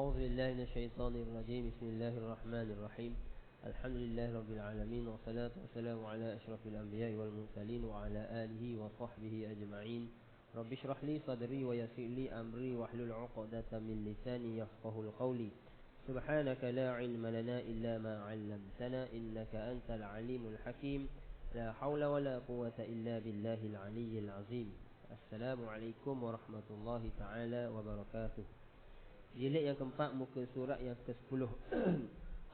أعوذ بالله من الشيطان الرجيم. بسم الله الرحمن الرحيم. الحمد لله رب العالمين، والصلاة والسلام على أشرف الأنبياء والمرسلين وعلى آله وصحبه أجمعين. رب اشرح لي صدري ويسر لي أمري واحلل عقدة من لساني يفقهوا قولي. سبحانك لا علم لنا إلا ما علمتنا إنك أنت العليم الحكيم. لا حول ولا قوة إلا بالله العلي العظيم. السلام عليكم ورحمة الله تعالى وبركاته. Jilid yang keempat, muka surat yang ke-10.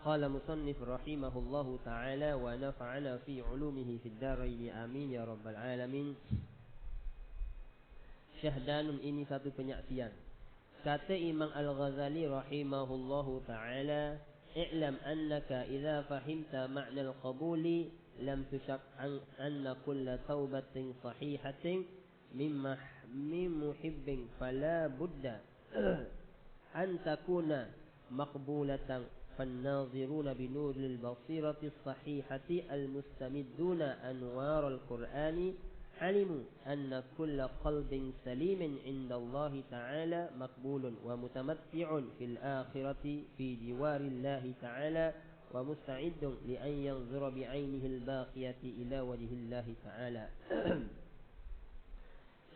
Qala musannif rahimahullahu ta'ala wa nafa'ana fi ulumihi fid darain amin ya rabbal alamin. Syahdanun, ini satu penyaksian. Kata Imam Al-Ghazali rahimahullahu ta'ala, i'lam annaka idza fahimta ma'na al-qabuli lam tushak anna kulla taubatin sahihatin mimma muhibbin fala budda أن تكون مقبولة. فالناظرون بنور البصيرة الصحيحة المستمدون أنوار القرآن علموا أن كل قلب سليم عند الله تعالى مقبول ومتمتع في الآخرة في جوار الله تعالى ومستعد لأن ينظر بعينه الباقية إلى وجه الله تعالى.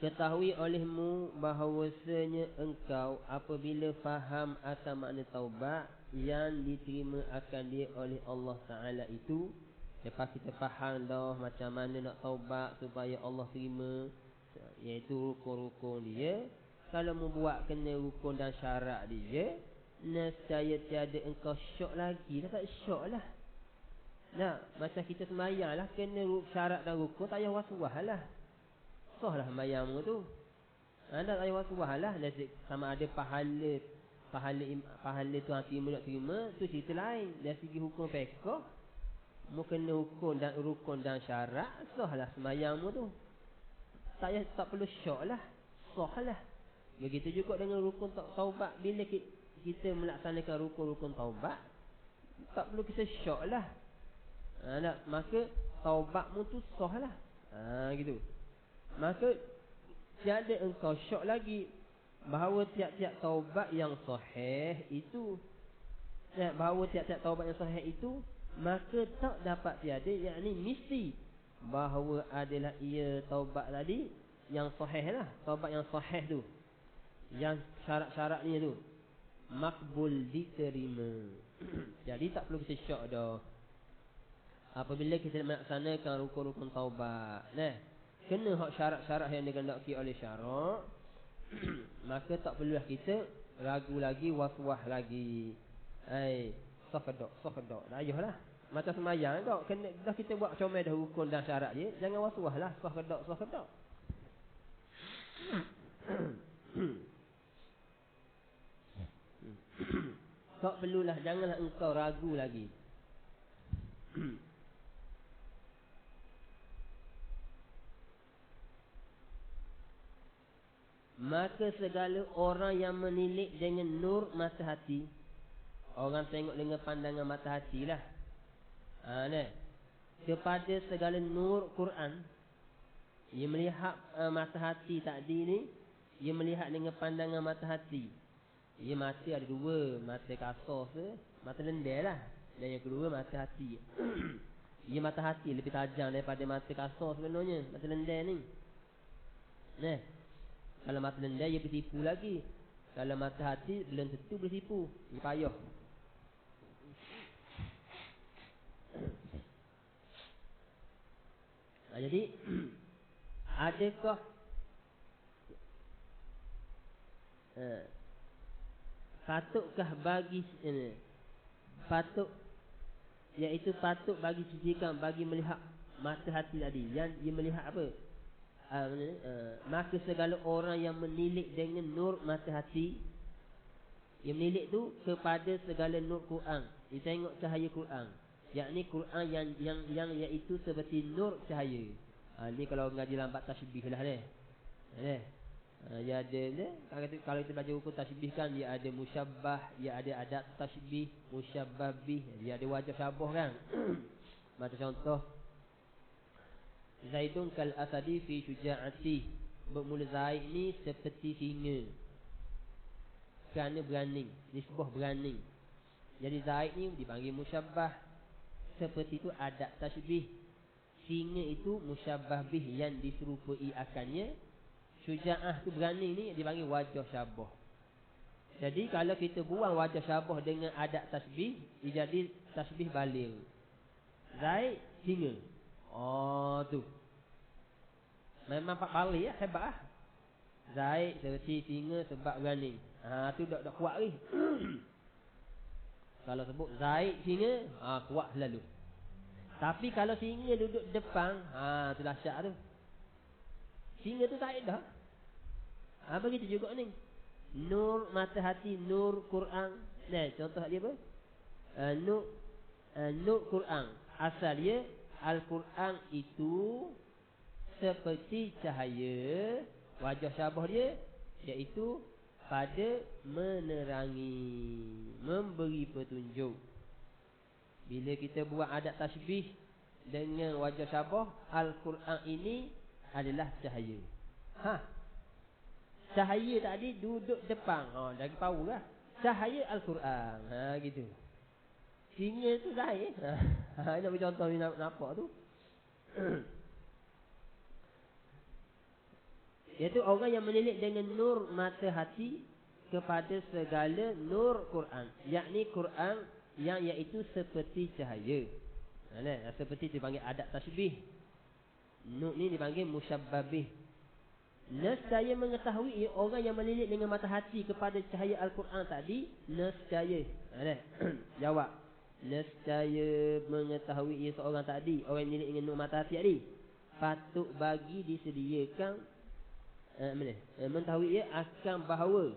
Ketahui olehmu bahawasanya engkau apabila faham akan makna taubat yang diterima akan dia oleh Allah Ta'ala itu, lepas kita faham dah macam mana nak taubat supaya Allah terima, iaitu rukun-rukun dia, kalau membuat kena rukun dan syarat dia, nescaya tiada engkau syok lagi. Dah tak syok lah. Nah, macam kita sembahyang lah, kena syarat dan rukun, tak payah was-was lah. Sah lah sembahyangmu tu. Anda tak payah was-was lah. Sama ada pahala tu hati nak terima, tu cerita lain. Dari segi hukum fiqh, mu kena hukum dan rukun dan syarat, sah lah sembahyangmu tu. Tak perlu syok lah. Sah lah. Begitu juga dengan rukun taubat. Bila kita melaksanakan rukun-rukun taubat, tak perlu kita syok lah. Maka taubatmu tu sah lah. Gitu. Maka tiada engkau syok lagi bahawa tiap-tiap taubat yang sahih itu, bahawa tiap-tiap taubat yang sahih itu, maka tak dapat tiada, yakni mesti bahawa adalah ia taubat tadi yang sahih lah. Taubat yang sahih tu, yang syarat-syaratnya tu makbul, diterima. Jadi tak perlu kita syok dah apabila kita melaksanakan rukun-rukun taubat. Kena hak syarat-syarat yang dikehendaki oleh syarak, maka tak perlulah kita ragu lagi, was-was lagi. Sah kedok. Dah ayuhlah. Macam sembahyang tak, kena dah kita buat comel dah rukun dan syarat dia, jangan was-was lah. Sah kedok. Tak perlulah, janganlah engkau ragu lagi. Maka segala orang yang menilik dengan nur mata hati, orang tengok dengan pandangan mata hati lah, kepada segala nur Quran, ia melihat mata hati tadi ni, ia melihat dengan pandangan mata hati. Ia mata ada dua, mata kasar ke, mata lendar lah, dan yang kedua mata hati. Ia mata hati lebih tajam daripada mata kasar sebenarnya, mata lendar ni. Kalau mata lendar, ia bertipu lagi. Kalau mata hati, belum tentu boleh tipu. Ia payah. Jadi adakah patutkah bagi patut bagi sisikan, bagi melihat mata hati tadi, yang ia melihat apa? Maka segala orang yang menilik dengan nur mata hati, ia menilik tu kepada segala nur Quran, dia tengok cahaya Quran, yakni Quran yang iaitu seperti nur cahaya. Ni kalau ngaji lambat tasbih lah dia ada kalau kita belajar hukum tasbih kan, dia ada musyabbah, dia ada adat tasbih, musyabbah bih, dia ada wajib syabah kan. Macam contoh, Zaidun kal asadi fi syuja'ati, bermula Zaid ni seperti singa. kerana berani, nisbah berani. Jadi Zaid ni dipanggil musyabbah. Seperti itu adat tasbih. Singa itu musyabbah bih yang diserupai akannya. Syuja'ah tu berani ni dipanggil wajah syabah. Jadi kalau kita buang wajah syabah dengan adat tasbih, dia jadi tasbih baligh. Zaid singa. Oh tu. Memang pak baligh ya, hebat ah. Zaid seperti singa sebab berani. Tu dak kuat ni. Kalau sebut Zaid singa, kuat selalu. Tapi kalau singa duduk depan, tu dahsyat tu. Singa tu Zaid dah. Begitu juga ni. Nur mata hati, nur Quran. Nah, contoh dia apa? Nur Quran. Asal dia Al-Quran itu seperti cahaya. Wajah syabah dia iaitu pada menerangi, memberi petunjuk. Bila kita buat adat tasbih dengan wajah syabah, Al-Quran ini adalah cahaya. Cahaya tadi duduk depan. Lagi power lah. Cahaya Al-Quran. Gitu. Singa tu Zaid. Ini nak contoh ni nampak tu. Iaitu orang yang menilik dengan nur mata hati kepada segala nur Quran. Yakni Quran yang iaitu seperti cahaya. Seperti dipanggil adat tasbih. Nur ni dipanggil musyabbabih. Nescaya mengetahui orang yang melilit dengan mata hati kepada cahaya Al-Quran tadi. Nescaya. Jawab. Nescaya mengetahui seorang tadi, orang yang melilit dengan nur mata hati tadi, patut bagi disediakan mengetahui akan bahawa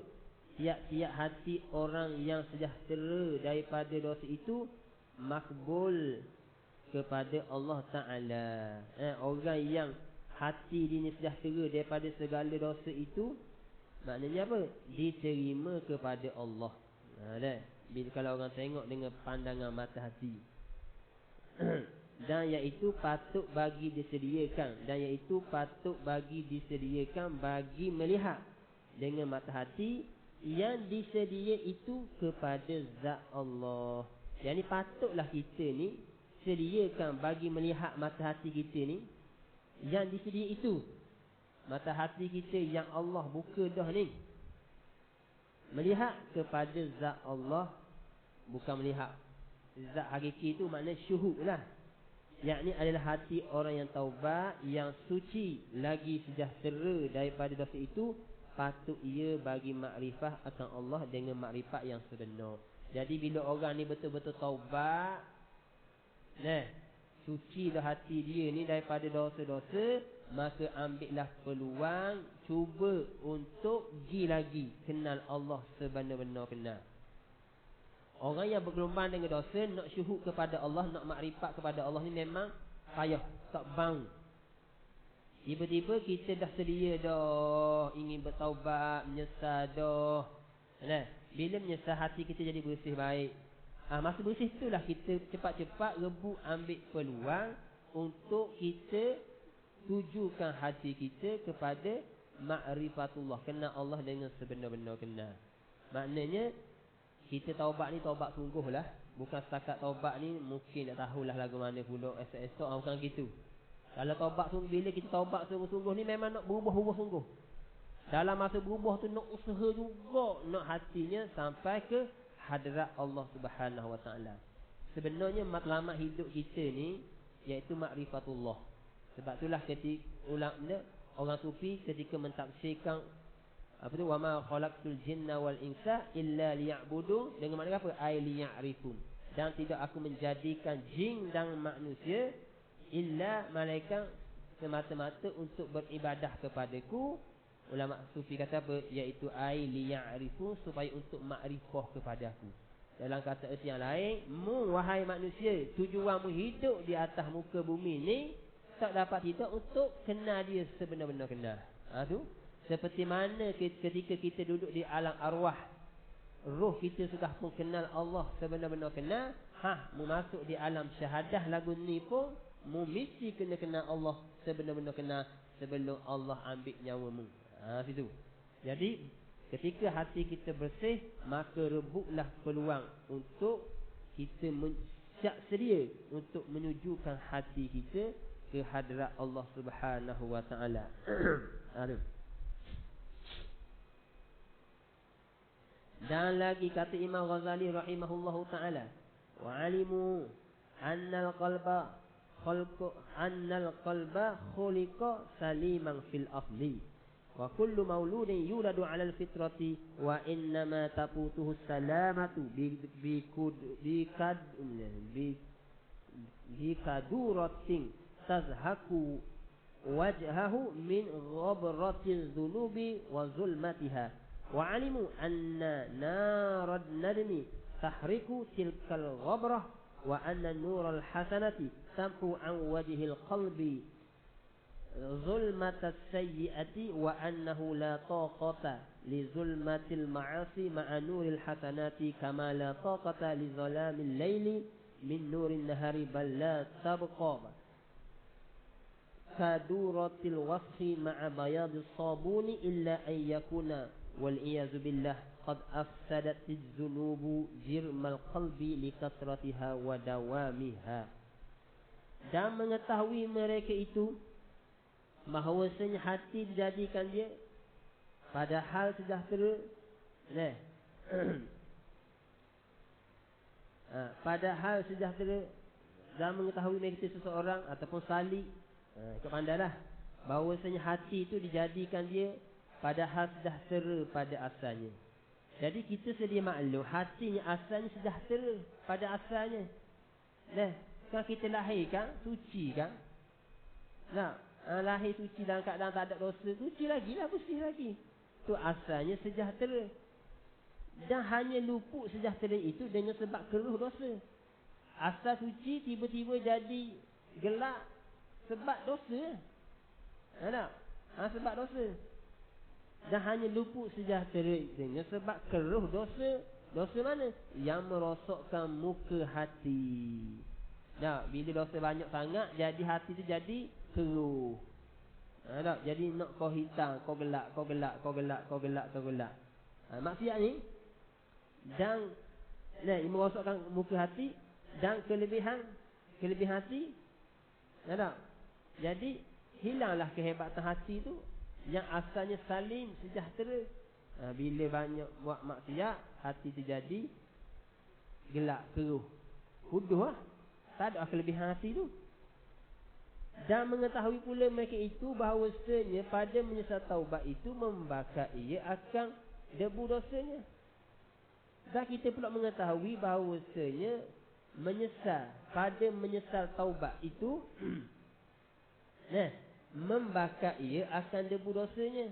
tiap-tiap hati orang yang sejahtera daripada dosa itu makbul kepada Allah Ta'ala. Orang yang hati dia sejahtera daripada segala dosa itu, maknanya apa? Diterima kepada Allah. Bila kalau orang tengok dengan pandangan mata hati. Dan iaitu patut bagi disediakan. Dan iaitu patut bagi disediakan bagi melihat dengan mata hati yang disedia itu kepada zat Allah. Yang ni patutlah kita ni sediakan bagi melihat mata hati kita ni yang disedia itu. Mata hati kita yang Allah buka dah ni, melihat kepada zat Allah. Bukan melihat zat hakiki itu, maknanya syuhud lah. Yakni adalah hati orang yang taubat, yang suci, lagi sejahtera daripada dosa itu. Patut ia bagi makrifah akan Allah dengan makrifat yang sebenar. Jadi bila orang ni betul-betul taubat, suci dah hati dia ni daripada dosa-dosa, maka ambillah peluang, cuba untuk pergi lagi kenal Allah sebenar-benar kenal. Orang yang bergelombang dengan dosa, nak syuhud kepada Allah, nak makrifat kepada Allah ni memang payah, tak bang. Tiba-tiba kita dah sedia dah, ingin bertaubat, menyesal dah. Bila menyesal, hati kita jadi bersih baik. Masa bersih itulah kita cepat-cepat rebut ambil peluang untuk kita tujukan hati kita kepada ma'rifatullah, kenal Allah dengan sebenar-benar kenal. Maknanya kita taubat ni taubat sungguh lah. Bukan setakat taubat ni mungkin nak tahulah lagu mana pula esok-esok, bukan gitu. Kalau taubat sungguh, bila kita taubat sungguh-sungguh ni memang nak berubah-ubah sungguh. Dalam masa berubah tu nak usaha juga, nak hatinya sampai ke hadrat Allah Subhanahu Wa Taala. Sebenarnya matlamat hidup kita ni iaitu ma'rifatullah. Sebab itulah ketika ulama orang sufi ketika mentafsirkan wa ma khalaqtul jinna wal insa illa liya'budun, dengan makna apa? Ai liya'rifun. Dan tidak aku menjadikan jin dan manusia illa malaikat semata-mata untuk beribadah kepadaku. Ulama sufi kata apa? Iaitu ai liya'rifun, supaya untuk makrifah kepadaku. Dalam kata erti yang lain, wahai manusia, tujuanmu hidup di atas muka bumi ni tak dapat tidak untuk kenal dia sebenar-benar kenal. Tu seperti mana ketika kita duduk di alam arwah, roh kita sudah pun kenal Allah sebenar-benar kenal. Mu masuk di alam syahadah lagu ni pun mu mesti kena kenal Allah sebenar-benar kenal sebelum Allah ambil nyawamu. Situ. Jadi Ketika hati kita bersih, maka rebutlah peluang untuk kita siap sedia untuk menujukan hati kita ke hadrat Allah Subhanahu wa taala. Dan lagi kata Imam Ghazali rahimahullahu taala, wa alimu annal qalba khuliqa saliman fil asli wa kullu mauludin yuladu 'ala al-fitrati wa innama tafutuhu salamatu bi kaduratin tazhaku wajhahu min ghabratiz dhunubi wa zulmatiha wa 'alimu anna narad nadmi tahriku tilkal ghabrah wa anna nural hasanati tamhu an wajhil qalbi zulmatas sayyiati wa annahu la taqata li zulmatil ma'asi ma'a nuril hasanati kama la taqata li zalamil laili min nurin nahari bal la tabqa kaduratil wasfi ma'a bayadis sabuni illa an yakuna wal iyazu billah qad afsadatiz zunubu jirmal qalbi li kasratiha wa dawamiha. Dan mengetahui mereka itu bahawasanya hati dijadikan dia padahal sejahtera, padahal sejahtera. Dan mengetahui mereka itu seseorang ataupun salik, ikut pandailah bahawasanya hati itu dijadikan dia padahal sejahtera pada asalnya. Jadi kita sedia maklum hatinya asalnya sejahtera pada asalnya. Kan kita lahir kan suci kan. Lahir suci dalam keadaan tak ada dosa, suci lagi lah, bersih lagi. Tu asalnya sejahtera. Dan hanya luput sejahtera itu dengan sebab keruh dosa. Asal suci tiba-tiba jadi gelap sebab dosa. Sebab dosa. Dan hanya luput sejahtera dengan sebab keruh dosa. Dosa mana? Yang merosokkan muka hati. Bila dosa banyak sangat, jadi hati tu jadi keruh. Jadi nak kau hitam, kau gelap. Maksiat ni dan merosokkan muka hati dan kelebihan hati. Jadi hilanglah kehebatan hati tu yang asalnya salim, sejahtera. Bila banyak buat maksiat, hati tu jadi gelap, keruh, huduh lah. Tak ada kelebihan hati tu. Dan mengetahui pula mereka itu bahawasanya pada menyesal taubat itu membakar ia akan debu dosanya. Dan kita pula mengetahui bahawasanya menyesal taubat itu membakar ia akan debu dosanya.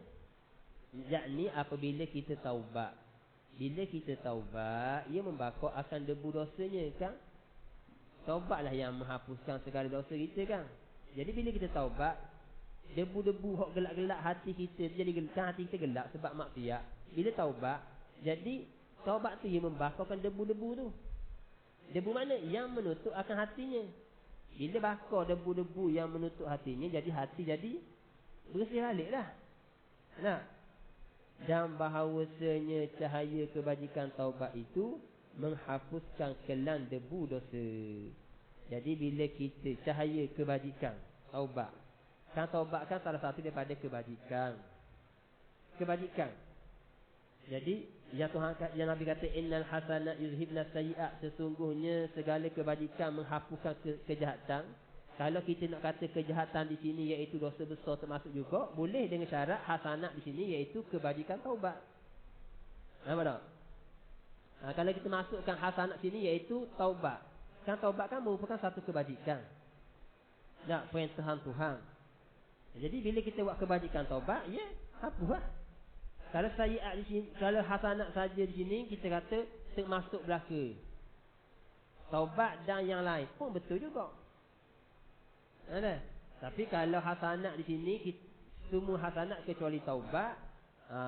Yakni apabila kita taubat, bila kita taubat, ia membakar akan debu dosanya kan. Taubatlah yang menghapuskan segala dosa kita kan. Jadi bila kita taubat, debu-debu hok gelak-gelak hati kita jadi gelap, hati kita gelap sebab maksiat. Bila taubat, jadi taubat tu ia membakarkan debu-debu tu. Debu mana? Yang menutup akan hatinya. Bila bakar debu-debu yang menutup hatinya, jadi hati jadi bersih baliklah. Dan bahawasanya cahaya kebajikan taubat itu menghapuskan kelan debu dosa. Jadi bila kita cahaya kebajikan taubat, kan taubat kan salah satu daripada kebajikan. Jadi yang Nabi kata innal hasanat yuzhibna sayyi'at, sesungguhnya segala kebajikan menghapuskan kejahatan. Kalau kita nak kata kejahatan di sini iaitu dosa besar termasuk juga, boleh dengan syarat hasanat di sini iaitu kebajikan taubat. Nampak tak? Kalau kita masukkan hasanat sini iaitu taubat. Kan taubat kan merupakan satu kebajikan. Perintahan Tuhan. Jadi bila kita buat kebajikan taubat, ya hapuslah. Kalau sayyi'at di sini, kalau hasanat saja di sini kita kata termasuk belaka. Taubat dan yang lain pun betul juga. Tapi kalau hasanat di sini semua hasanat kecuali taubat,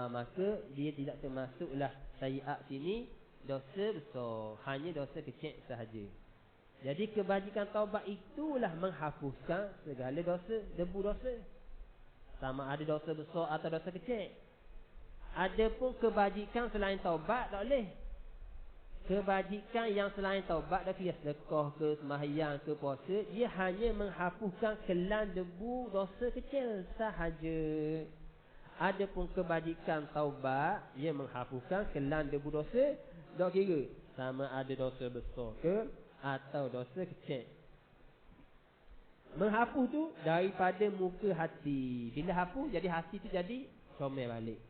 maka dia tidak termasuklah sayyi'at sini dosa besar, hanya dosa kecil sahaja. Jadi kebajikan taubat itulah menghapuskan segala dosa, debu dosa. Sama ada dosa besar atau dosa kecil. Adapun kebajikan selain taubat tak boleh. Kebajikan yang selain taubat, dah kira sedekah ke, sembahyang ke, puasa, dia hanya menghapuskan kelan debu dosa kecil sahaja. Adapun kebajikan taubat, dia menghapuskan kelan debu dosa, tak kira sama ada dosa besar ke atau dosa kecil. Menghapus tu daripada muka hati. Bila hapus, jadi hati tu jadi comel balik.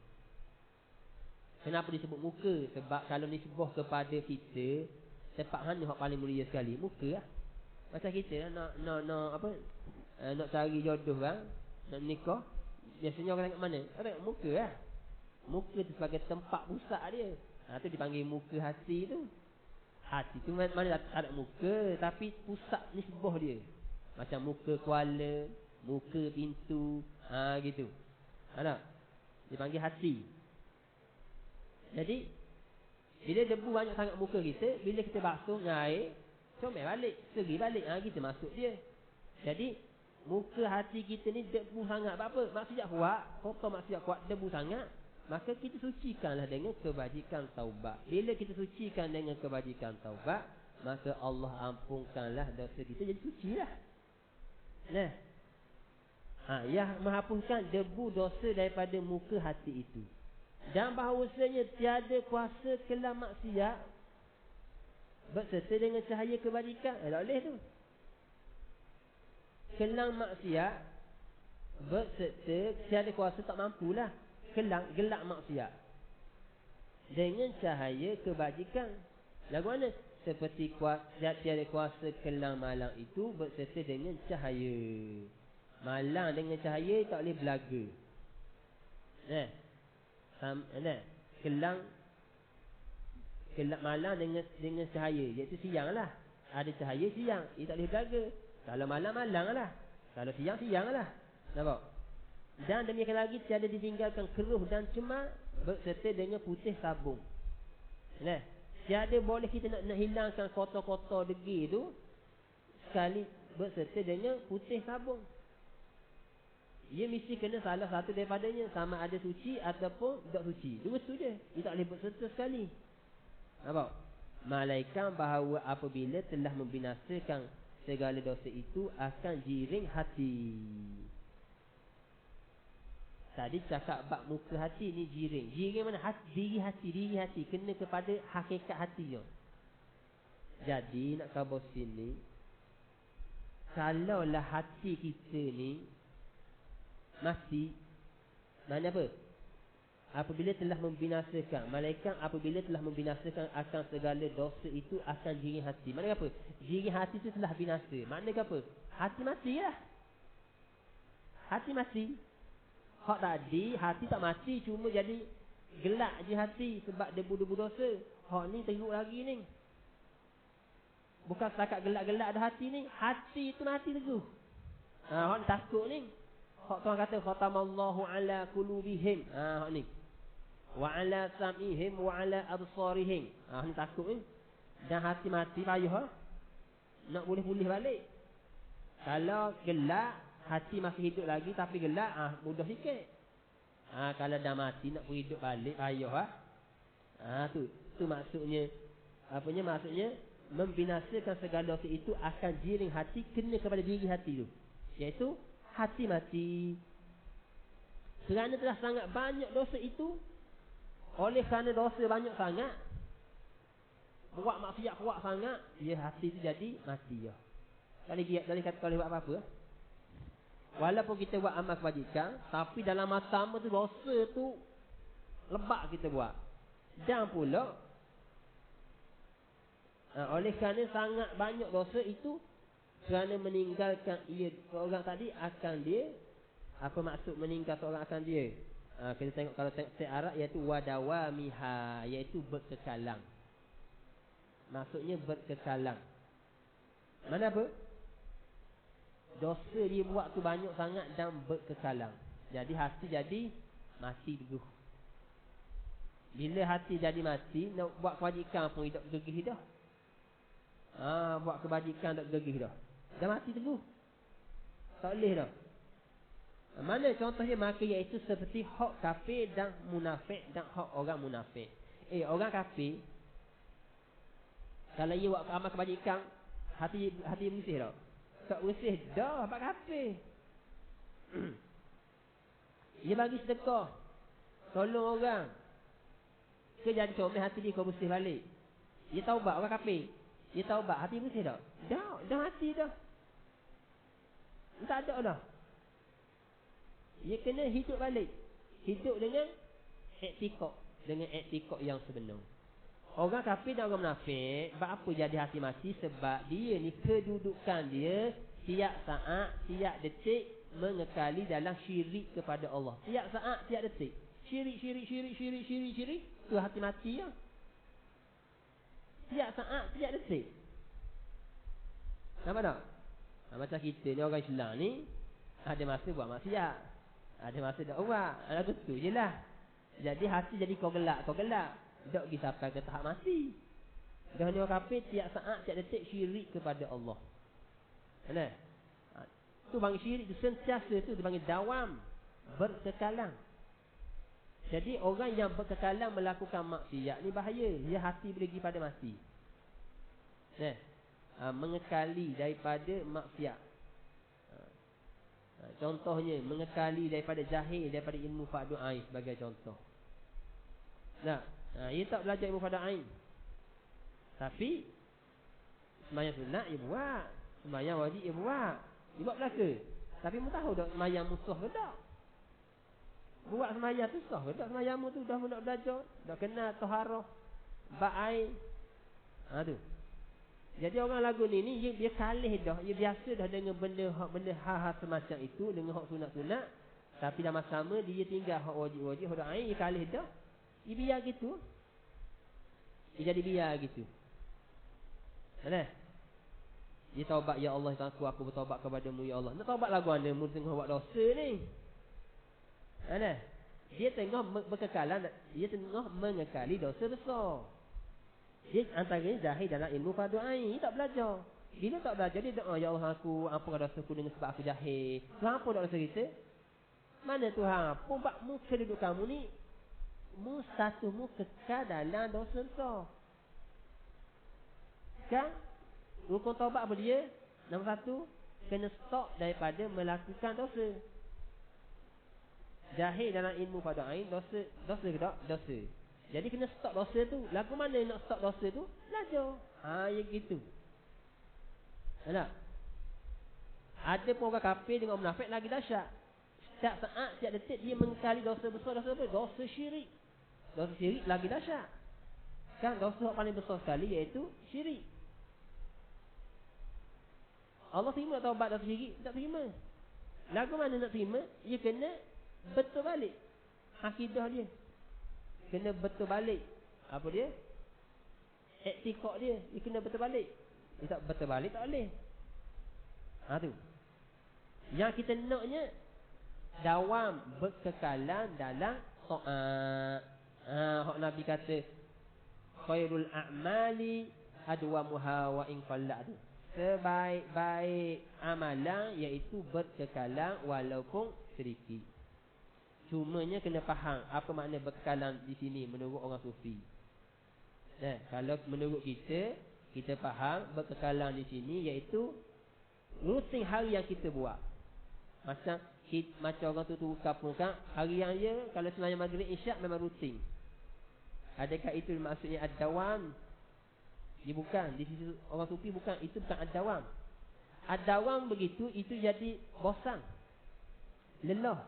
Kenapa disebut muka? Sebab kalau nisbah kepada kita, tempat mana yang paling mulia sekali? Muka lah. Macam kita nak apa? Nak cari jodoh kan? Nak nikah. Biasanya orang tengok mana? Orang tengok muka lah. Muka tu sebagai tempat pusat dia. Tu dipanggil muka hati tu. Hati tu mana tak ada muka, tapi pusat nisbah dia. Macam muka kuala, muka pintu, gitu. Ada? Dipanggil hati. Jadi bila debu banyak sangat muka kita, bila kita basuh dengan air, comel balik, seri balik. Kita masuk dia. Jadi muka hati kita ni debu sangat. Apa? Maksiat kuat, kotor maksiat kuat, debu sangat. Maka kita sucikanlah dengan kebajikan taubat. Bila kita sucikan dengan kebajikan taubat, maka Allah ampunkanlah dosa kita, jadi sucilah. Nah, yang menghapuskan debu dosa daripada muka hati itu. Dan bahawasanya tiada kuasa kelam maksiat berserta dengan cahaya kebajikan. Tak boleh tu. Kelam maksiat berserta tiada kuasa, tak mampulah kelam gelak maksiat dengan cahaya kebajikan. Lagu mana? Seperti tiada kuasa kelam malang itu berserta dengan cahaya. Malang dengan cahaya tak boleh belaga. Kelang malang dengan cahaya, iaitu siang lah. Ada cahaya siang, ia tak boleh belaga. Kalau malam, malang lah. Kalau siang, siang lah. Nampak? Dan demikian lagi tiada ditinggalkan keruh dan cemar berserta dengan putih sabung. Tiada boleh kita nak hilangkan kotor-kotor degil tu sekali berserta dengan putih sabung. Ia mesti kena salah satu daripadanya, sama ada suci ataupun tidak suci. Dua tu je. Ia tak boleh berserta sekali. Nampak? Malaikat bahawa apabila telah membinasakan segala dosa itu akan jiring hati. Tadi cakap bab muka hati ni jiring. Jiring mana? Diri hati. Kena kepada hakikat hati je. Jadi nak khabar sini, kalaulah hati kita ni mati, mana apa? Apabila telah membinasakan, malaikat apabila telah membinasakan akan segala dosa itu akan jiring hati. Mana apa? Jiring hati itu telah binasa. Mana apa? Hati mati lah. Hati mati. Hak tadi hati tak mati, cuma jadi gelak je hati sebab debu-debu dosa. Hak ni teruk lagi ni. Bukan setakat gelak-gelak dah hati ni, hati itu mati terus. Hak ni takut ni. Hak Tuhan kata khatamallahu ala qulubihim. Hak ni. Wa ala sam'ihim wa ala absarihim. Ni takut ni. Dan hati mati payah. Nak boleh-boleh balik. Kalau gelak, hati masih hidup lagi tapi gelak, mudah sikit. Kalau dah mati nak hidup balik payah. Tu maksudnya. Apanya maksudnya? Membinasakan segala dosa itu akan jiring hati kena kepada diri hati tu. Iaitu hati mati. Kerana telah sangat banyak dosa itu, oleh kerana dosa banyak sangat, buat maksiat kuat sangat, hati itu jadi mati ya. Dari kata boleh buat apa-apa. Walaupun kita buat amal kebajikan, tapi dalam masa tu dosa tu lebak kita buat. Dan pula oleh kerana sangat banyak dosa itu, kerana meninggalkan seorang tadi akan dia. Apa maksud meninggal seorang akan dia? Kita tengok, kalau tengok Arab, iaitu wadawamiha, iaitu berkekalang. Maksudnya berkekalang. Mana apa? Dosa dia buat tu banyak sangat dan berkekalang. Jadi hati jadi mati teguh. Bila hati jadi mati, nak buat kebajikan pun tak gegih dah. Buat kebajikan tak gegih dah. Dah mati teguh. Tak boleh dah. Mana contohnya? Maka iaitu seperti hak kafir dan munafik dan hak orang munafik. Orang kafir, kalau ia buat amal kebajikan, hati bersih tak? Tak bersih dah, apa kafir. Dia bagi sedekah, tolong orang, ke jadi comel, hati dia kau bersih balik. Dia taubat, orang kafir, dia taubat, hati bersih tak? Dah hati dah. Tak ada dah. Dia kena hidup balik. Hidup dengan iktikad, dengan iktikad yang sebenar. Orang kafir dan orang munafik, apa jadi hati mati? Sebab dia ni kedudukan dia tiap saat, tiap detik mengekali dalam syirik kepada Allah. Tiap saat, tiap detik. Syirik. Itu hati mati ya. Tiap saat, tiap detik. Nampak tak? Macam kita ni orang Islam ni, ada masa buat maksiat, ada masa tak buat. Lagu tu je lah. Jadi hati jadi kau gelak. Tak pergi sampai ke tahap mati. Dah ni orang kafir tiap saat, tiap detik syirik kepada Allah. Kan? Tu panggil syirik tu sentiasa tu dipanggil dawam, berkekalan. Jadi orang yang berkekalan melakukan maksiat ni bahaya. Dia hati boleh pergi pada mati. Mengekali daripada maksiat. Contohnya mengekali daripada jahil, daripada ilmu fardu ain sebagai contoh. Ia tak belajar ilmu fardu ain, tapi sembahyang sunat dia buat, sembahyang wajib dia buat. Dia buat belaka. Tapi mu tahu tak sembahyang musuh ke tak? Buat sembahyang tu sah ke tak? Sembahyangmu tu dah nak belajar, dah kenal taharah, bab air. Tu. Jadi orang lagu ni dia kalih dah, dia biasa dah dengan benda hal-hal semacam itu, dengan hak sunat-sunat, tapi dalam masa sama dia tinggal hak wajib-wajib, hak ain dia kalih dah. Dia biar gitu. Dia jadi biar gitu. Ada? Dia taubat, ya Allah, aku bertaubat kepadamu ya Allah. Nak taubat lagu mana mu tengah buat dosa ni? Ada? Dia tengah berkekalan, dia tengah mengekali dosa besar. Dia antaranya jahil dalam ilmu fardu ain, tak belajar. Bila tak belajar dia doa, ya Allah, aku ampunkan dosaku dengan sebab aku jahil. Tuhan apa dosa kita? Mana Tuhan? Apa mu kedudukanmu ni? Mu statusmu kekal dalam dosa besar. Kan? Rukun taubat apa dia? Nombor 1, kena stop daripada melakukan dosa. Jahil dalam ilmu fardu ain, dosa ke tak? Dosa. Jadi kena stop dosa tu. Lagu mana nak stop dosa tu? Belajar. Ya gitu. Ada? Ada pun orang kafir dengan munafik lagi dahsyat. Setiap saat, setiap detik dia mengkali dosa besar. Dosa apa? Dosa syirik. Dosa syirik lagi dahsyat. Kan dosa yang paling besar sekali iaitu syirik. Allah terima taubat dosa syirik? Tak terima. Lagu mana nak terima? Dia kena betul balik akidah dia. Kena betul balik. Apa dia? Iktikad dia. Dia kena betul balik. Dia tak betul balik tak boleh. Tu. Yang kita naknya dawam berkekalan dalam taat. Hak Nabi kata khairul a'mali adwamuha wa in qalla tu. Sebaik-baik amalan iaitu berkekalan walaupun sedikit. Cumanya kena faham apa makna berkekalan di sini menurut orang sufi. Kalau menurut kita faham berkekalan di sini iaitu rutin hari yang kita buat. Macam orang tu kampung kan, hari yang dia kalau sembahyang maghrib isyak memang rutin. Adakah itu maksudnya ad-dawam? Dia bukan. Di sisi orang sufi bukan, itu bukan ad-dawam. Ad-dawam begitu itu jadi bosan, lelah.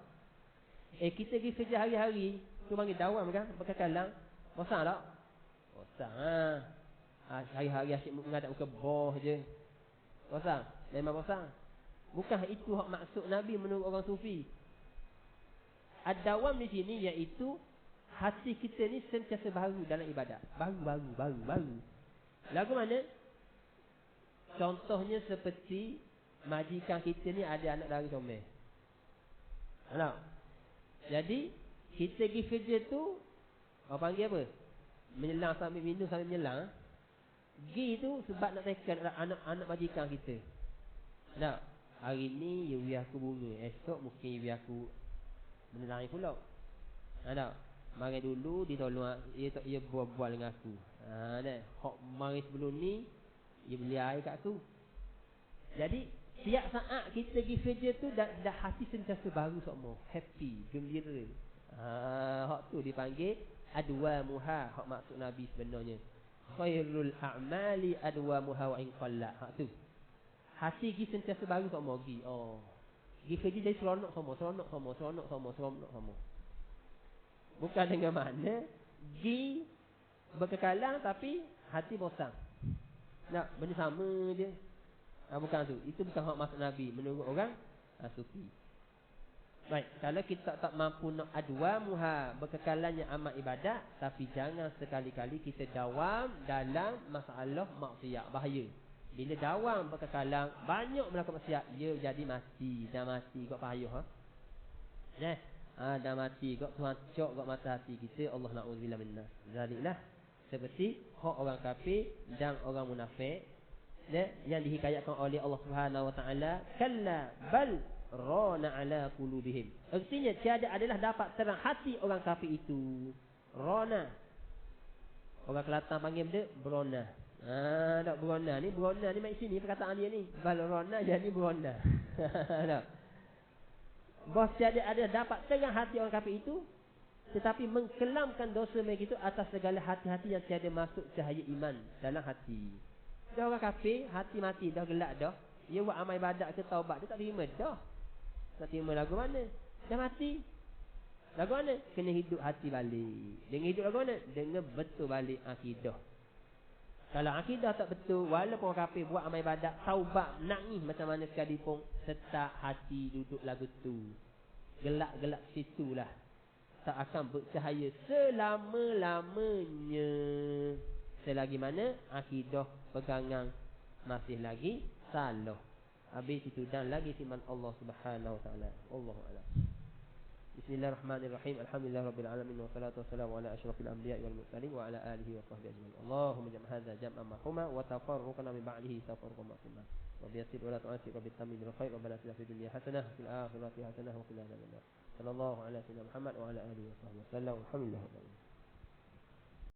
Kita pergi kerja hari-hari, tu panggil dawam kan, berkekalan. Bosan tak? Bosan. Hari-hari asyik menghadap muka boh je. Bosan? Memang bosan. Bukan itu hak maksud Nabi menurut orang sufi. Ad-dawam di sini iaitu hati kita ni sentiasa baru dalam ibadat. Baru. Lagu mana? Contohnya seperti majikan kita ni ada anak dari comel. Anak. Jadi kita pergi kerja tu, orang panggil apa? Menyelang sambil minum sambil menyelang. Pergi tu sebab nak tekan anak-anak majikan kita. Tak? Hari ni you beri aku bunga, esok mungkin you beri aku benda lain pula. Ada. Mari dulu ditolong ia bual-bual dengan aku. Dah. Hok mari sebelum ni dia beli air kat aku. Jadi tiap saat kita pergi kerja tu dah hati sentiasa baru semua, happy, gembira. Hak tu dipanggil adwamuha, hak maksud Nabi sebenarnya. Khairul a'mali adwamuha wa in qalla. Hak tu. Hati kita sentiasa baru semua pergi. Pergi kerja jadi seronok semua. Bukan dengan mana pergi berkekalan tapi hati bosan. Nak benda sama je. Bukan tu. Itu bukan hak maksud Nabi menurut orang sufi. Baik, kalau kita tak mampu nak adwamuha, berkekalannya amal ibadat, tapi jangan sekali-kali kita dawam dalam masalah maksiat, bahaya. Bila dawam berkekalan banyak melakukan maksiat, dia jadi mati. Dah mati kau payah dah mati kau Tuhan cok kau mata hati kita. Allah na'udzubillah minnas. Zaliklah seperti hak orang kafir dan orang munafik yang dihikayatkan oleh Allah Subhanahu wa taala, kalla bal rana ala qulubihim. Artinya tiada adalah dapat terang hati orang kafir itu. Rana. Orang Kelantan panggil benda berona. Tak berona ni mai sini perkataan dia ni. Bal rana jadi berona. Tak. Bos tiada ada dapat terang hati orang kafir itu, tetapi mengkelamkan dosa mereka itu atas segala hati-hati yang tiada masuk cahaya iman dalam hati. Dah orang kafir, hati mati, dah gelap dah. Dia buat amal ibadat ke taubat, dia tak terima dah. Tak terima lagu mana? Dah mati. Lagu mana? Kena hidup hati balik. Dengan hidup lagu mana? Dengan betul balik akidah. Kalau akidah tak betul, walaupun orang kafir buat amal ibadat, taubat, nangis macam mana sekalipun, tetap hati duduk lagu tu. Gelap-gelap situlah. Tak akan bercahaya selama-lamanya. Selagi mana akidah pegangan masih lagi salah. Habis itu dan lagi firman Allah Subhanahu wa taala. Wallahu a'lam. Bismillahirrahmanirrahim. Alhamdulillahirabbil alamin wassalatu wassalamu ala asyrafil anbiya'i wal mursalin wa ala alihi wa sahbihi ajma'in. Allahumma jam' hadza jam'an marhuma wa tafarruqna min ba'dihi tafarruqan ma'suma. Wa biyassir wa la tu'assir wa bitammin bil khair wa bala fil dunya hasanah fil akhirati hasanah wa qina adzabannar. Sallallahu ala sayyidina Muhammad wa ala alihi wa sahbihi wasallam. Alhamdulillah.